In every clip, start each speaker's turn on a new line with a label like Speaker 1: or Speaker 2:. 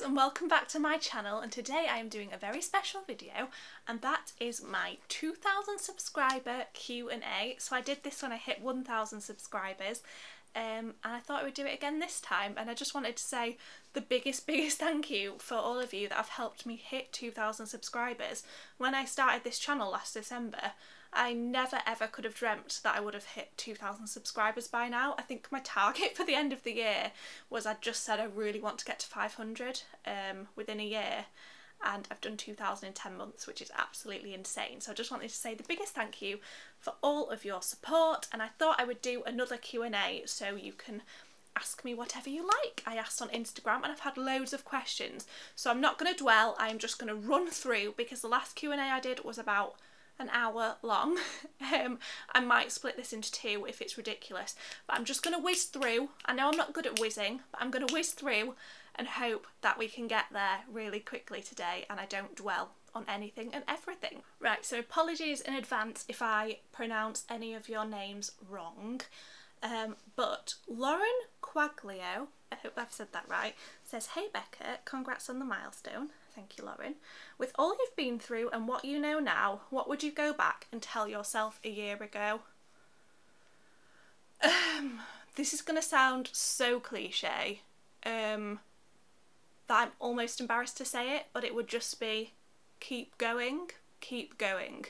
Speaker 1: guys, and welcome back to my channel, and today I am doing a very special video, and that is my 2000 subscriber Q&A. So I did this when I hit 1000 subscribers, and I thought I would do it again this time, and I just wanted to say the biggest thank you for all of you that have helped me hit 2000 subscribers. When I started this channel last December, I never ever could have dreamt that I would have hit 2000 subscribers by now. I think my target for the end of the year was, I just said I really want to get to 500 within a year, and I've done 2000 in 10 months, which is absolutely insane. So I just wanted to say the biggest thank you for all of your support, and I thought I would do another Q&A so you can ask me whatever you like. I asked on Instagram and I've had loads of questions, so I'm not going to dwell, I'm just going to run through, because the last Q&A I did was about an hour long. I might split this into two if it's ridiculous, but I'm just going to whiz through. I know I'm not good at whizzing, but I'm going to whiz through and hope that we can get there really quickly today and I don't dwell on anything and everything. Right, so apologies in advance if I pronounce any of your names wrong, but Lauren Quaglio, I hope I've said that right, says, "Hey Becca, congrats on the milestone." Thank you, Lauren. "With all you've been through and what you know now, what would you go back and tell yourself a year ago?" This is going to sound so cliche that I'm almost embarrassed to say it, but it would just be, keep going, keep going.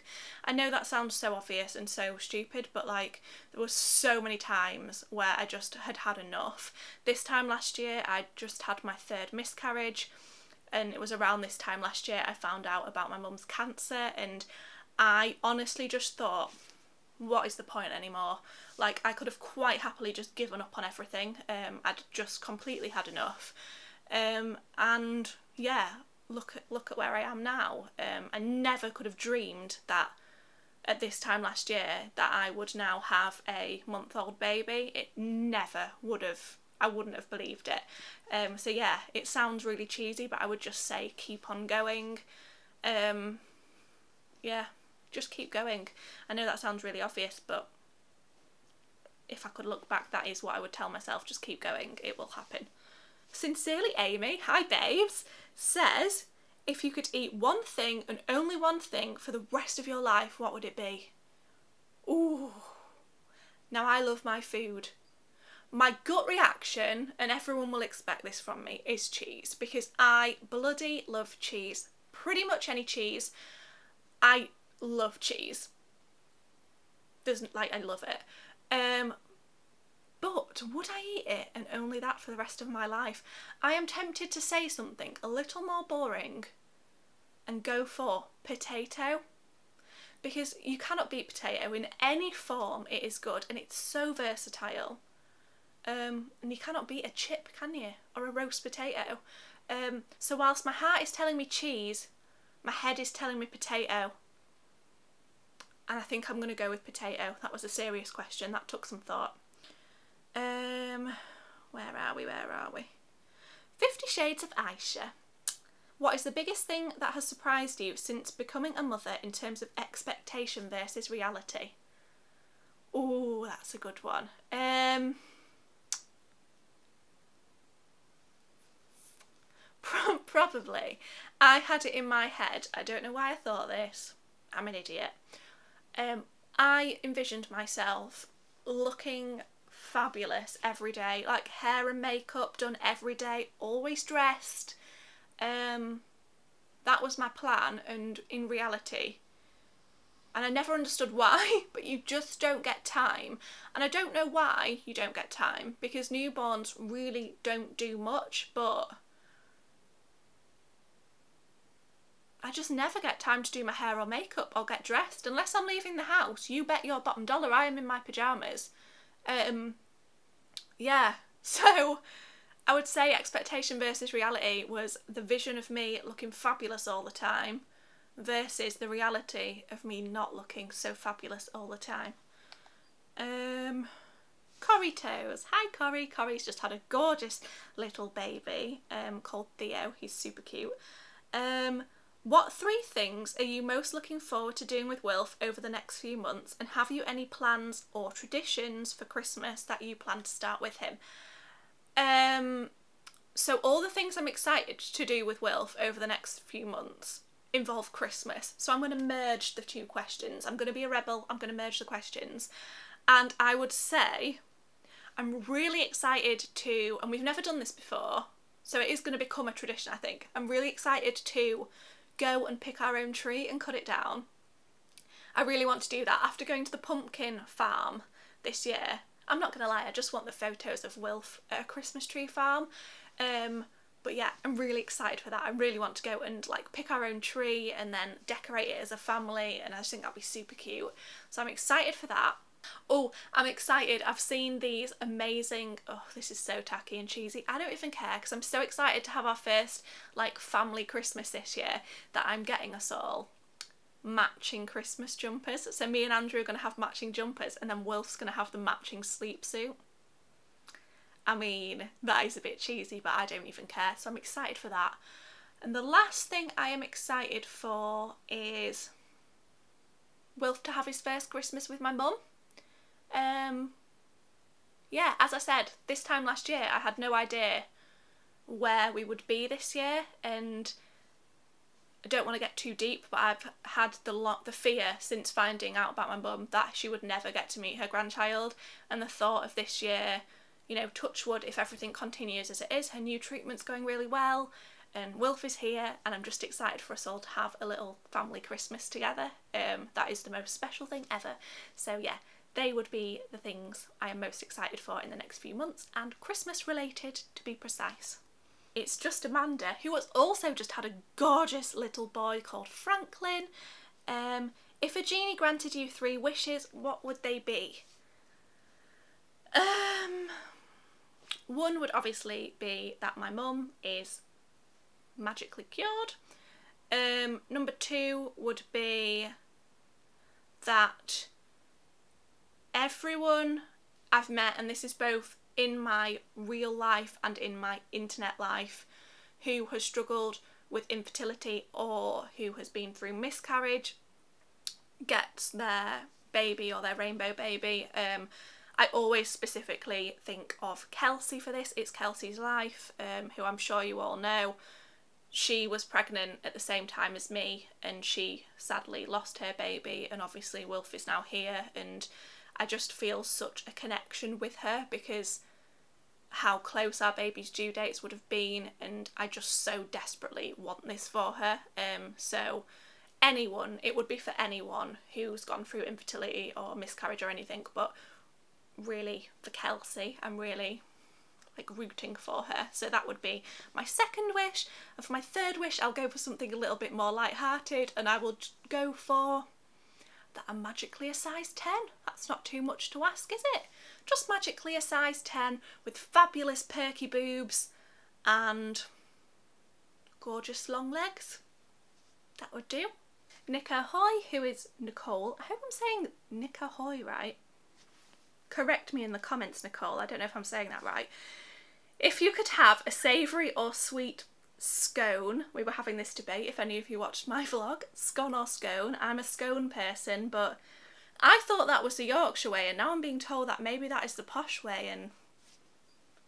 Speaker 1: I know that sounds so obvious and so stupid, but like, there were so many times where I just had enough. This time last year I just had my third miscarriage, and it was around this time last year I found out about my mum's cancer, and I honestly just thought, what is the point anymore? Like, I could have quite happily just given up on everything. I'd just completely had enough. And yeah, look at where I am now. I never could have dreamed that at this time last year that I would now have a month-old baby. It never would have. I wouldn't have believed it. So yeah, it sounds really cheesy, but I would just say keep on going. Yeah, just keep going. I know that sounds really obvious, but if I could look back, that is what I would tell myself. Just keep going, it will happen. Sincerely Amy, hi babes, says, "If you could eat one thing and only one thing for the rest of your life, what would it be?" Ooh, now I love my food. My gut reaction, and everyone will expect this from me, is cheese, because I bloody love cheese. Pretty much any cheese. I love cheese. I love it. But would I eat it and only that for the rest of my life? I am tempted to say something a little more boring and go for potato, because you cannot beat potato in any form. It is good and it's so versatile. And you cannot beat a chip, can you? Or a roast potato. So whilst my heart is telling me cheese, my head is telling me potato. And I think I'm going to go with potato. That was a serious question. That took some thought. Where are we? 50 Shades of Aisha. "What is the biggest thing that has surprised you since becoming a mother in terms of expectation versus reality?" Oh, that's a good one. Probably. I had it in my head. I don't know why I thought this. I'm an idiot. I envisioned myself looking fabulous every day, like hair and makeup done every day, always dressed. That was my plan, and in reality, and I never understood why, but you just don't get time. And I don't know why you don't get time, because newborns really don't do much, but I just never get time to do my hair or makeup or get dressed. Unless I'm leaving the house, you bet your bottom dollar I am in my pyjamas. Yeah, so I would say expectation versus reality was the vision of me looking fabulous all the time versus the reality of me not looking so fabulous all the time. Corrie Toes. Hi Corrie. Corrie's just had a gorgeous little baby called Theo. He's super cute. "What 3 things are you most looking forward to doing with Wilf over the next few months, and have you any plans or traditions for Christmas that you plan to start with him?" So all the things I'm excited to do with Wilf over the next few months involve Christmas. So I'm going to merge the two questions. I'm going to be a rebel. I'm going to merge the questions. And I would say I'm really excited to, and we've never done this before, so it is going to become a tradition, I think. I'm really excited to go and pick our own tree and cut it down. I really want to do that after going to the pumpkin farm this year. I'm not going to lie, I just want the photos of Wilf at a Christmas tree farm. But yeah, I'm really excited for that. I really want to go and like pick our own tree and then decorate it as a family, and I just think that'll be super cute. So I'm excited for that. Oh, I'm excited. I've seen these amazing, oh, this is so tacky and cheesy. I don't even care because I'm so excited to have our first like family Christmas this year that I'm getting us all matching Christmas jumpers. So me and Andrew are going to have matching jumpers, and then Wilf's going to have the matching sleep suit. I mean, that is a bit cheesy, but I don't even care, so I'm excited for that. And the last thing I am excited for is Wilf to have his first Christmas with my mum. Yeah, as I said, this time last year I had no idea where we would be this year, and I don't want to get too deep, but I've had the fear since finding out about my mum that she would never get to meet her grandchild, and the thought of this year, you know, touch wood, if everything continues as it is, her new treatment's going really well, and Wilf is here, and I'm just excited for us all to have a little family Christmas together. That is the most special thing ever. So yeah, they would be the things I am most excited for in the next few months, and Christmas related to be precise. It's just Amanda, who has also just had a gorgeous little boy called Franklin. If a genie granted you 3 wishes, what would they be? One would obviously be that my mum is magically cured. Number 2 would be that everyone I've met, and this is both in my real life and in my internet life, who has struggled with infertility or who has been through miscarriage, gets their baby or their rainbow baby. I always specifically think of Kelsey for this. It's Kelsey's life, who I'm sure you all know. She was pregnant at the same time as me, and she sadly lost her baby, and obviously Wilf is now here, and I just feel such a connection with her because how close our baby's due dates would have been, and I just so desperately want this for her. So anyone, it would be for anyone who's gone through infertility or miscarriage or anything, but really for Kelsey, I'm really like rooting for her. So that would be my second wish, and for my third wish I'll go for something a little bit more light-hearted, and I will go for that I'm magically a size 10. That's not too much to ask, is it? Just magically a size 10 with fabulous perky boobs and gorgeous long legs. That would do. Nika Hoy, who is Nicole. I hope I'm saying Nika Hoy right. Correct me in the comments, Nicole. I don't know if I'm saying that right. If you could have a savoury or sweet scone, we were having this debate if any of you watched my vlog, scone or scone. I'm a scone person, but I thought that was the Yorkshire way, and now I'm being told that maybe that is the posh way, and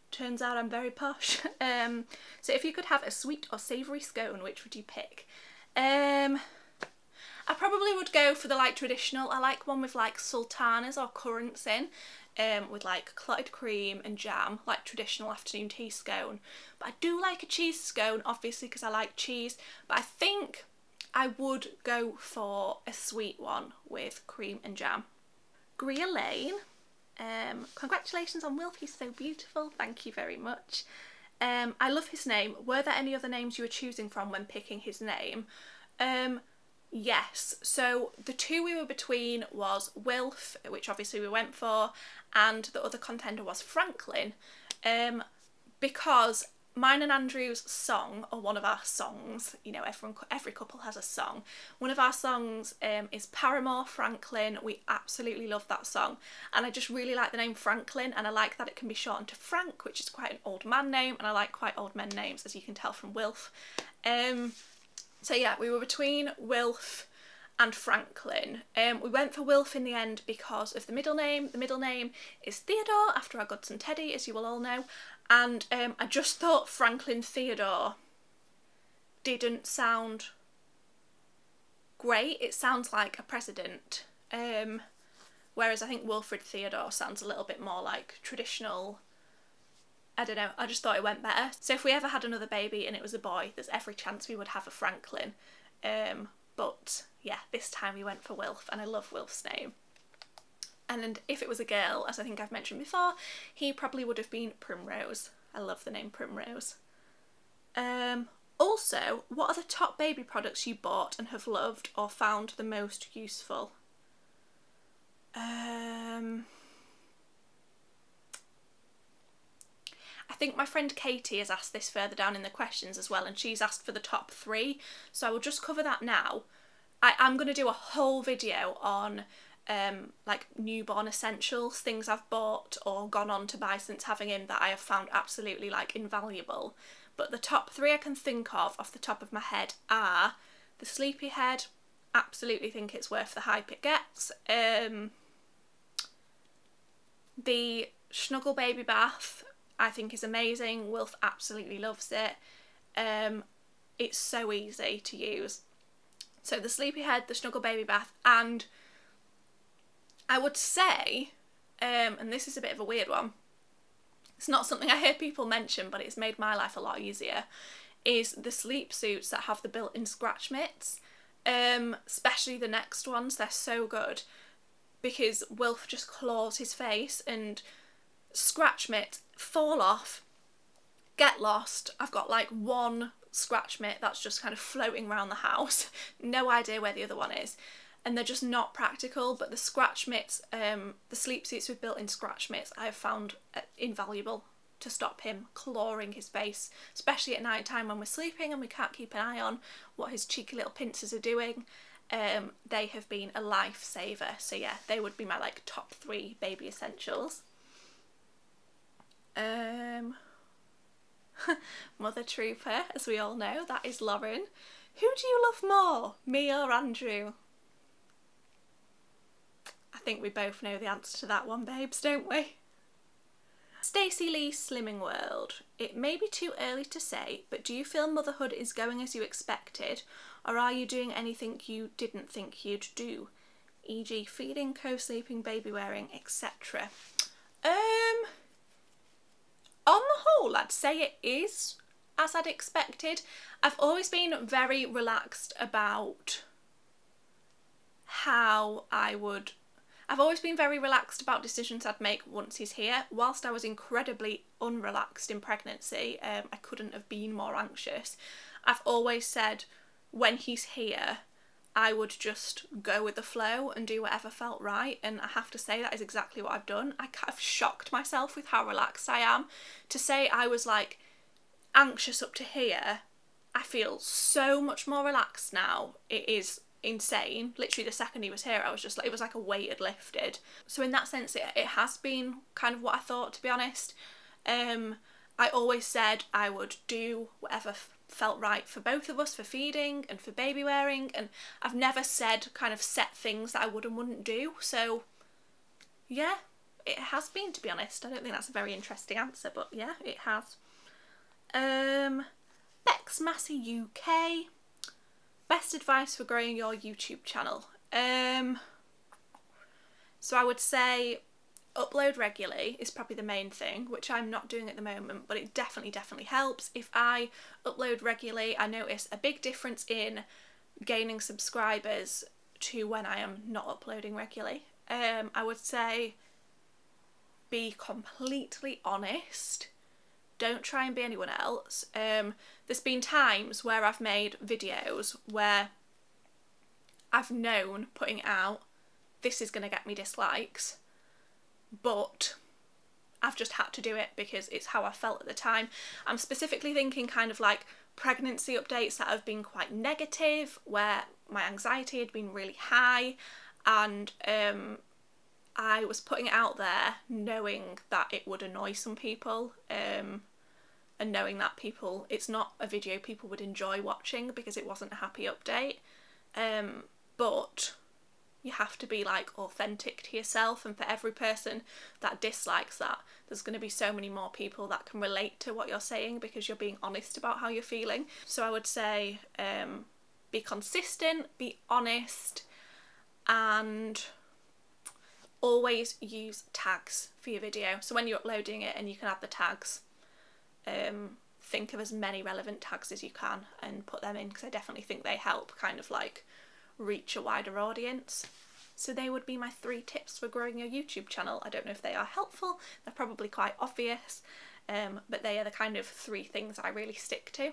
Speaker 1: turns out I'm very posh. So if you could have a sweet or savoury scone, which would you pick? I probably would go for the like traditional. I like one with like sultanas or currants in, with like clotted cream and jam, like traditional afternoon tea scone. But I do like a cheese scone, obviously, because I like cheese, but I think I would go for a sweet one with cream and jam. Gria Lane, congratulations on Wilf, he's so beautiful, thank you very much. I love his name. Were there any other names you were choosing from when picking his name? Yes, so the 2 we were between was Wilf, which obviously we went for, and the other contender was Franklin, because mine and Andrew's song, or one of our songs, you know, every couple has a song, one of our songs is Paramore Franklin. We absolutely love that song, and I just really like the name Franklin, and I like that it can be shortened to Frank, which is quite an old man name, and I like quite old men names, as you can tell from Wilf. So yeah, we were between Wilf and Franklin. We went for Wilf in the end because of the middle name. The middle name is Theodore, after our godson Teddy, as you will all know, and I just thought Franklin Theodore didn't sound great. It sounds like a president, whereas I think Wilfred Theodore sounds a little bit more like traditional. I don't know, I just thought it went better. So if we ever had another baby and it was a boy, there's every chance we would have a Franklin. But yeah, this time we went for Wilf, and I love Wilf's name. And if it was a girl, as I think I've mentioned before, he probably would have been Primrose. I love the name Primrose. Also, what are the top baby products you bought and have loved or found the most useful? I think my friend Katie has asked this further down in the questions as well, and she's asked for the top 3, so I will just cover that now. I'm going to do a whole video on like newborn essentials, things I've bought or gone on to buy since having him that I have found absolutely like invaluable. But the top 3 I can think of off the top of my head are the Sleepy Head. Absolutely think it's worth the hype it gets. The Snuggle Baby Bath I think is amazing. Wilf absolutely loves it. It's so easy to use. So the Sleepy Head, the Snuggle Baby Bath, and I would say, and this is a bit of a weird one, it's not something I hear people mention, but it's made my life a lot easier, is the sleep suits that have the built-in scratch mitts. Especially the next ones, they're so good, because Wilf just claws his face and scratch mitts fall off, get lost. I've got like one scratch mitt that's just kind of floating around the house, no idea where the other one is, and they're just not practical. But the scratch mitts, the sleep suits with built-in scratch mitts, I have found invaluable to stop him clawing his face, especially at night time when we're sleeping and we can't keep an eye on what his cheeky little pincers are doing. They have been a lifesaver. So yeah, they would be my like top 3 baby essentials. Mother Trooper, as we all know, that is Lauren. Who do you love more, me or Andrew? I think we both know the answer to that one, babes, don't we? Stacey Lee Slimming World. It may be too early to say, but do you feel motherhood is going as you expected, or are you doing anything you didn't think you'd do? E.g. feeding, co-sleeping, baby wearing, etc. On the whole, I'd say it is as I'd expected. I've always been very relaxed about I've always been very relaxed about decisions I'd make once he's here. Whilst I was incredibly unrelaxed in pregnancy, I couldn't have been more anxious. I've always said when he's here, I would just go with the flow and do whatever felt right, and I have to say that is exactly what I've done. I kind of shocked myself with how relaxed I am. To say I was like anxious up to here, I feel so much more relaxed now. It is insane. Literally the second he was here, I was just like, it was like a weight had lifted. So in that sense, it has been kind of what I thought, to be honest. I always said I would do whatever felt right for both of us, for feeding and for baby wearing, and I've never said kind of set things that I would and wouldn't do. So yeah, it has been, to be honest. I don't think that's a very interesting answer, but yeah, it has. Bex Massey UK. Best advice for growing your YouTube channel. So I would say upload regularly is probably the main thing, which I'm not doing at the moment, but it definitely helps. If I upload regularly, I notice a big difference in gaining subscribers to when I am not uploading regularly. I would say be completely honest. Don't try and be anyone else. There's been times where I've made videos where I've known putting it out, this is going to get me dislikes, but I've just had to do it because it's how I felt at the time. I'm specifically thinking kind of like pregnancy updates that have been quite negative, where my anxiety had been really high, and I was putting it out there knowing that it would annoy some people, and knowing that it's not a video people would enjoy watching because it wasn't a happy update. but you have to be like authentic to yourself, and for every person that dislikes that, there's going to be so many more people that can relate to what you're saying because you're being honest about how you're feeling. So I would say be consistent, be honest, and always use tags for your video. So when you're uploading it and you can add the tags, think of as many relevant tags as you can and put them in, because I definitely think they help kind of like reach a wider audience. So they would be my 3 tips for growing your YouTube channel. I don't know if they are helpful, they're probably quite obvious, but they are the kind of 3 things I really stick to.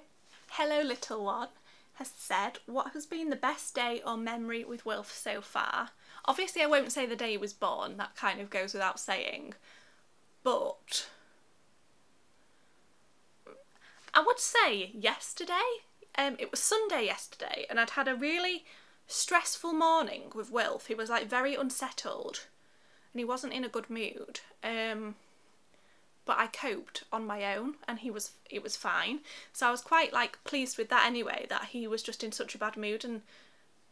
Speaker 1: Hello Little One has said, what has been the best day or memory with Wilf so far? Obviously I won't say the day he was born, that kind of goes without saying, but I would say yesterday. It was Sunday yesterday and I'd had a really stressful morning with Wilf. He was like very unsettled and he wasn't in a good mood, but I coped on my own and it was fine. So I was quite like pleased with that anyway, that he was just in such a bad mood and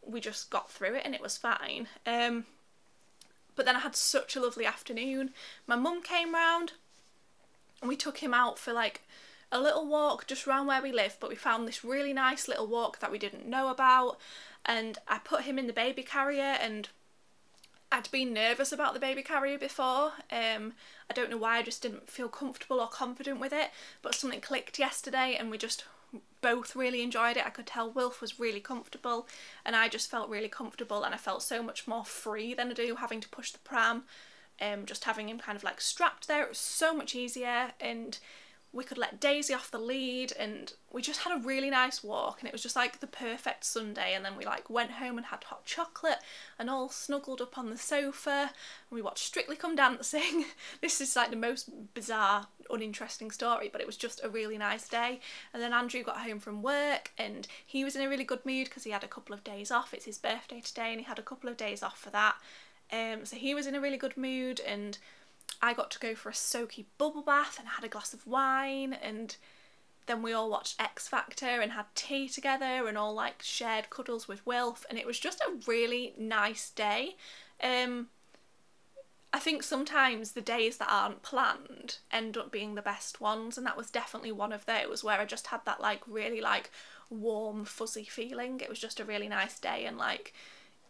Speaker 1: we just got through it and it was fine. But then I had such a lovely afternoon. My mum came round and we took him out for like a little walk just around where we live, but we found this really nice little walk that we didn't know about, and I put him in the baby carrier, and I'd been nervous about the baby carrier before. I don't know why, I just didn't feel comfortable or confident with it, but something clicked yesterday and we just both really enjoyed it. I could tell Wilf was really comfortable and I just felt really comfortable, and I felt so much more free than I do having to push the pram. Just having him kind of like strapped there, it was so much easier, and we could let Daisy off the lead and we just had a really nice walk, and it was just like the perfect Sunday. And then we like went home and had hot chocolate and all snuggled up on the sofa and we watched Strictly Come Dancing. This is like the most bizarre, uninteresting story, but it was just a really nice day. And then Andrew got home from work and he was in a really good mood because he had a couple of days off. It's his birthday today and he had a couple of days off for that. So he was in a really good mood, and I got to go for a soaky bubble bath and had a glass of wine, and then we all watched X Factor and had tea together and all like shared cuddles with Wilf, and it was just a really nice day. I think sometimes the days that aren't planned end up being the best ones, and that was definitely one of those where I just had that like really like warm fuzzy feeling. It was just a really nice day, and like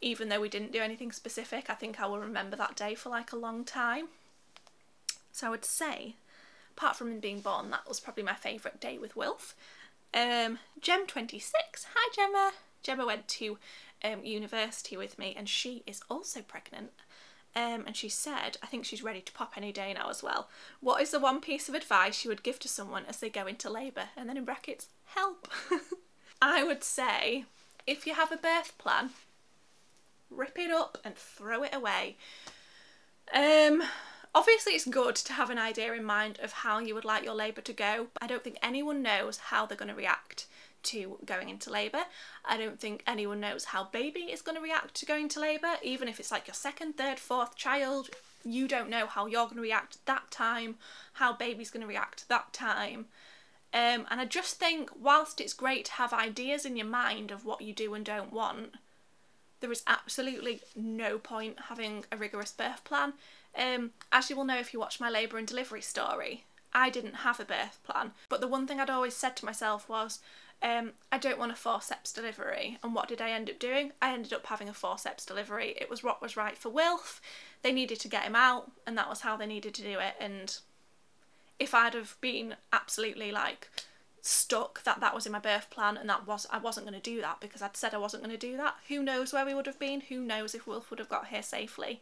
Speaker 1: even though we didn't do anything specific, I think I will remember that day for like a long time. So I would say, apart from him being born, that was probably my favourite day with Wilf. Gem26, hi Gemma. Gemma went to university with me and she is also pregnant. And she said, I think she's ready to pop any day now as well. What is the one piece of advice you would give to someone as they go into labour? And then in brackets, help. I would say, if you have a birth plan, rip it up and throw it away. Obviously it's good to have an idea in mind of how you would like your labour to go, but I don't think anyone knows how they're going to react to going into labour. I don't think anyone knows how baby is going to react to going to labour. Even if it's like your 2nd, 3rd, 4th child, you don't know how you're going to react that time, how baby's going to react that time. And I just think whilst it's great to have ideas in your mind of what you do and don't want, there is absolutely no point having a rigorous birth plan. As you will know if you watch my labour and delivery story, I didn't have a birth plan, but the one thing I'd always said to myself was, I don't want a forceps delivery. And what did I end up doing? I ended up having a forceps delivery. It was what was right for Wilf. They needed to get him out and that was how they needed to do it. And if I'd have been absolutely like stuck that was in my birth plan and I wasn't going to do that because I'd said I wasn't going to do that, who knows where we would have been, who knows if Wilf would have got here safely.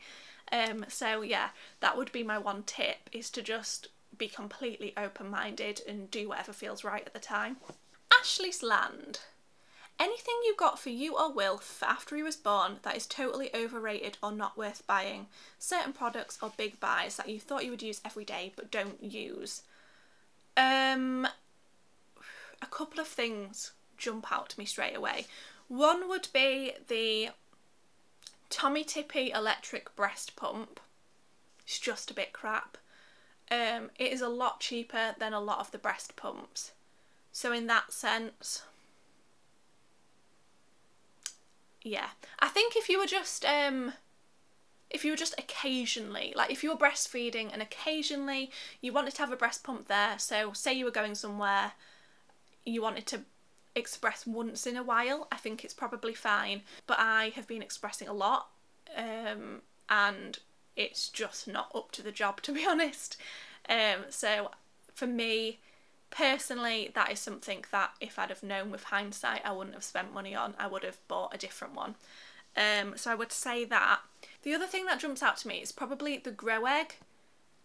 Speaker 1: So yeah, that would be my one tip, is to just be completely open-minded and do whatever feels right at the time. Ashley's Land. Anything you got for you or Wilf after he was born that is totally overrated or not worth buying? Certain products or big buys that you thought you would use every day but don't use? A couple of things jump out to me straight away. One would be the Tommy Tippy electric breast pump. It's just a bit crap. It is a lot cheaper than a lot of the breast pumps. So in that sense, yeah. I think if you were just occasionally, like if you were breastfeeding and occasionally you wanted to have a breast pump there, so say you were going somewhere, you wanted to express once in a while, I think it's probably fine. But I have been expressing a lot, and it's just not up to the job, to be honest. So for me personally, that is something that if I'd have known with hindsight, I wouldn't have spent money on. I would have bought a different one. So I would say that. The other thing that jumps out to me is probably the grow egg.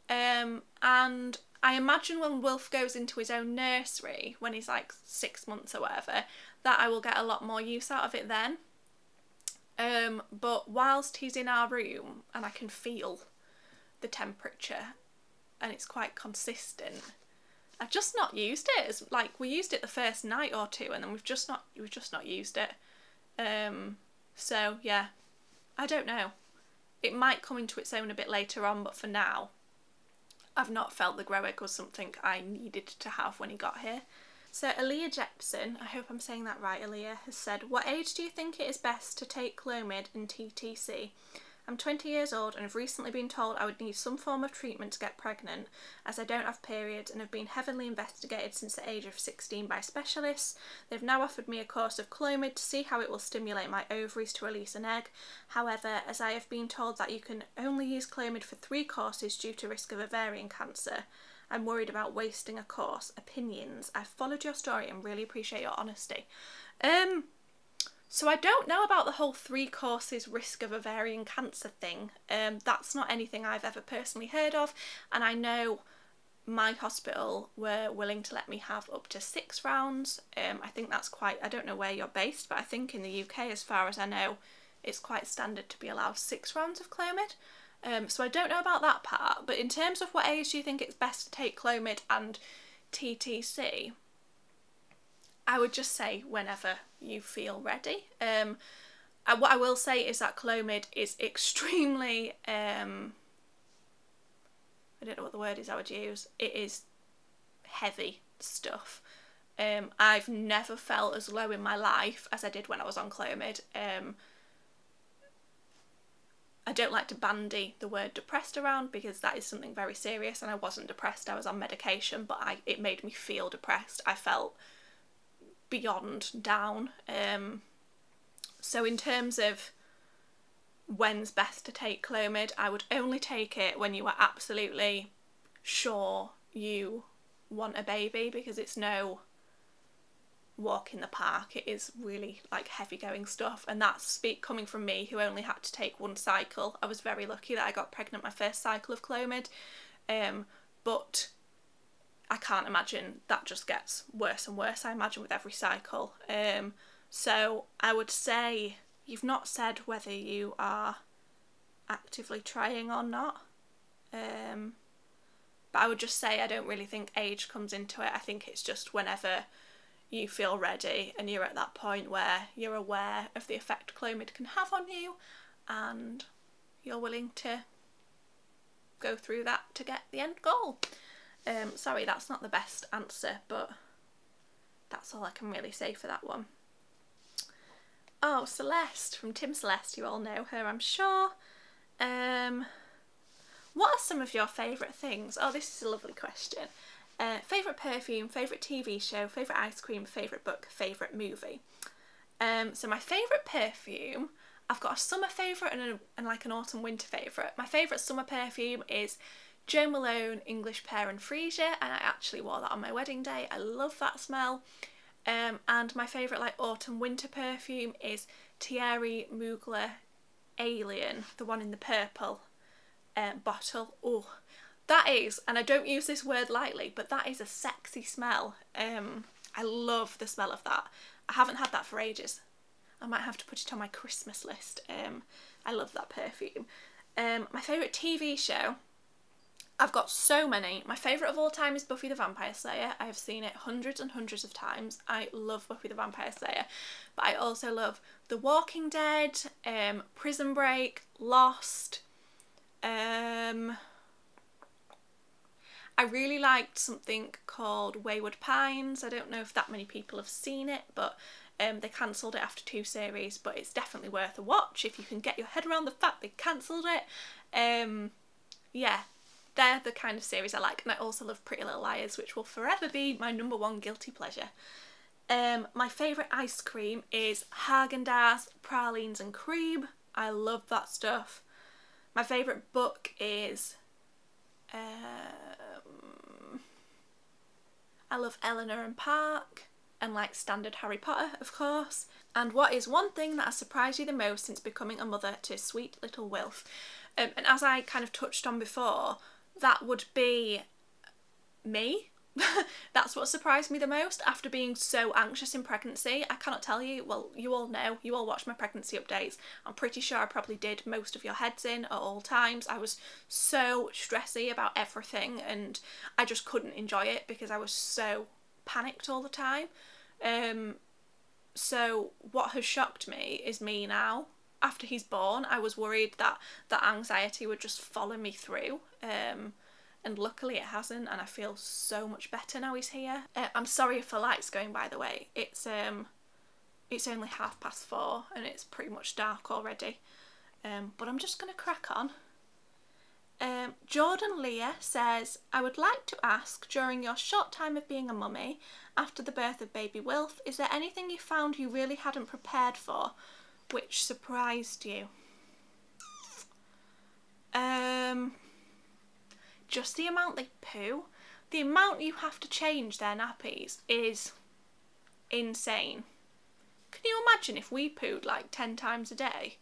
Speaker 1: And I imagine when Wolf goes into his own nursery, when he's like 6 months or whatever, that I will get a lot more use out of it then. But whilst he's in our room and I can feel the temperature and it's quite consistent, I've just not used it. It's like we used it the first night or two and then we've just not used it. So yeah, I don't know. It might come into its own a bit later on, but for now, I've not felt the grow egg was something I needed to have when he got here. So Aaliyah Jepson, I hope I'm saying that right, Aaliyah, has said, what age do you think it is best to take Clomid and TTC? I'm 20 years old and have recently been told I would need some form of treatment to get pregnant, as I don't have periods and have been heavily investigated since the age of 16 by specialists. They've now offered me a course of Clomid to see how it will stimulate my ovaries to release an egg. However, as I have been told that you can only use Clomid for 3 courses due to risk of ovarian cancer, I'm worried about wasting a course. Opinions. I've followed your story and really appreciate your honesty. So I don't know about the whole 3 courses risk of ovarian cancer thing. That's not anything I've ever personally heard of, and I know my hospital were willing to let me have up to 6 rounds. I think that's quite, I don't know where you're based, but I think in the UK, as far as I know, it's quite standard to be allowed 6 rounds of Clomid. So I don't know about that part, but in terms of what age do you think it's best to take Clomid and TTC, I would just say whenever you feel ready. What I will say is that Clomid is extremely, I don't know what the word is I would use, it is heavy stuff. I've never felt as low in my life as I did when I was on Clomid. I don't like to bandy the word depressed around because that is something very serious, and I wasn't depressed, I was on medication, but it made me feel depressed. I felt beyond down. So in terms of when's best to take Clomid, I would only take it when you are absolutely sure you want a baby, because it's no walk in the park. It is really like heavy going stuff, and that's coming from me who only had to take 1 cycle. I was very lucky that I got pregnant my first cycle of Clomid, but I can't imagine that just gets worse and worse, I imagine, with every cycle. So I would say, you've not said whether you are actively trying or not, but I would just say I don't really think age comes into it. I think it's just whenever you feel ready and you're at that point where you're aware of the effect Clomid can have on you and you're willing to go through that to get the end goal. Sorry, that's not the best answer, but that's all I can really say for that one. Oh, Celeste, from Tim Celeste, you all know her, I'm sure. What are some of your favourite things? Oh, this is a lovely question. Favourite perfume, favourite TV show, favourite ice cream, favourite book, favourite movie. So my favourite perfume, I've got a summer favourite and like an autumn winter favourite. My favourite summer perfume is Jo Malone English Pear and Freesia, and I actually wore that on my wedding day. I love that smell. And my favourite like autumn winter perfume is Thierry Mugler Alien, the one in the purple bottle. Oh, that is, and I don't use this word lightly, but that is a sexy smell. I love the smell of that. I haven't had that for ages. I might have to put it on my Christmas list. I love that perfume. My favourite TV show, I've got so many. My favourite of all time is Buffy the Vampire Slayer. I have seen it hundreds and hundreds of times. I love Buffy the Vampire Slayer. But I also love The Walking Dead, Prison Break, Lost. I really liked something called Wayward Pines. I don't know if that many people have seen it, but They cancelled it after 2 series, but it's definitely worth a watch if you can get your head around the fact they cancelled it. Yeah, they're the kind of series I like, and I also love Pretty Little Liars, which will forever be my #1 guilty pleasure. My favourite ice cream is Haagen-Dazs Pralines and Cream. I love that stuff. My favourite book is I love Eleanor and Park, and like standard Harry Potter, of course. And what is one thing that has surprised you the most since becoming a mother to sweet little Wilf? And as I kind of touched on before, that would be me. That's what surprised me the most after being so anxious in pregnancy. I cannot tell you, well, you all know, you all watch my pregnancy updates. I'm pretty sure I probably did most of your heads in at all times. I was so stressy about everything and I just couldn't enjoy it because I was so panicked all the time. So what has shocked me is me now. After he's born, I was worried that that anxiety would just follow me through. And luckily it hasn't, and I feel so much better now he's here. I'm sorry if the light's going, by the way. It's only 4:30 and it's pretty much dark already. But I'm just going to crack on. Jordan Leah says, I would like to ask, during your short time of being a mummy, after the birth of baby Wilf, is there anything you found you really hadn't prepared for, which surprised you? Just the amount they poo. The amount you have to change their nappies is insane. Can you imagine if we pooed like 10 times a day?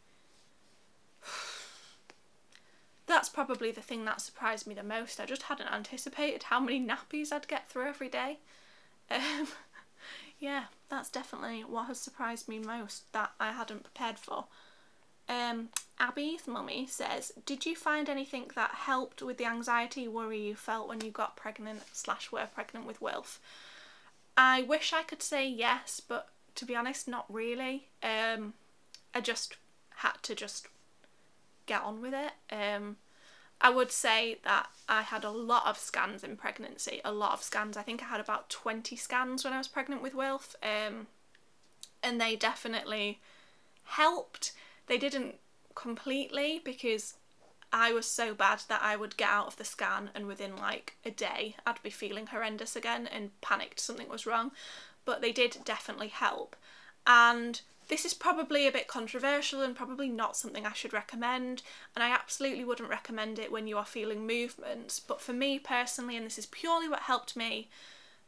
Speaker 1: That's probably the thing that surprised me the most. I just hadn't anticipated how many nappies I'd get through every day. Yeah, that's definitely what has surprised me most that I hadn't prepared for. Abby's mummy says, did you find anything that helped with the anxiety worry you felt when you got pregnant / were pregnant with Wilf? I wish I could say yes, but to be honest, not really. I just had to get on with it. I would say that I had a lot of scans in pregnancy, a lot of scans. I think I had about 20 scans when I was pregnant with Wilf, and they definitely helped. They didn't completely, because I was so bad that I would get out of the scan and within like a day I'd be feeling horrendous again and panicked something was wrong, but they did definitely help. And this is probably a bit controversial and probably not something I should recommend, and I absolutely wouldn't recommend it when you are feeling movements, but for me personally, and this is purely what helped me,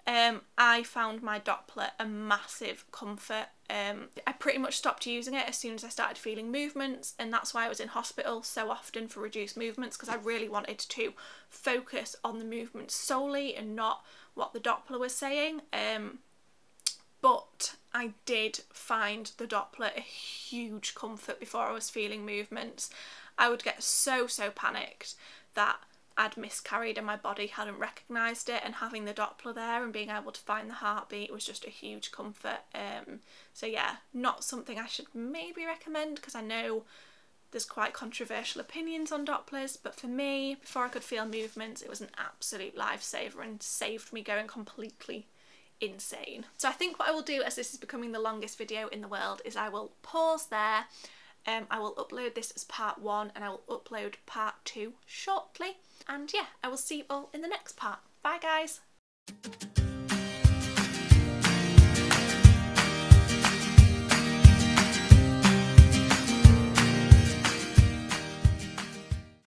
Speaker 1: I found my Doppler a massive comfort. I pretty much stopped using it as soon as I started feeling movements, and that's why I was in hospital so often for reduced movements, because I really wanted to focus on the movements solely and not what the Doppler was saying. But I did find the Doppler a huge comfort before I was feeling movements. I would get so panicked that I'd miscarried and my body hadn't recognised it, and having the Doppler there and being able to find the heartbeat was just a huge comfort. So yeah, not something I should maybe recommend, because I know there's quite controversial opinions on Dopplers, but for me, before I could feel movements, it was an absolute lifesaver and saved me going completely insane. So I think what I will do, as this is becoming the longest video in the world, is I will pause there. I will upload this as part 1 and I will upload part 2 shortly. And yeah, I will see you all in the next part. Bye guys!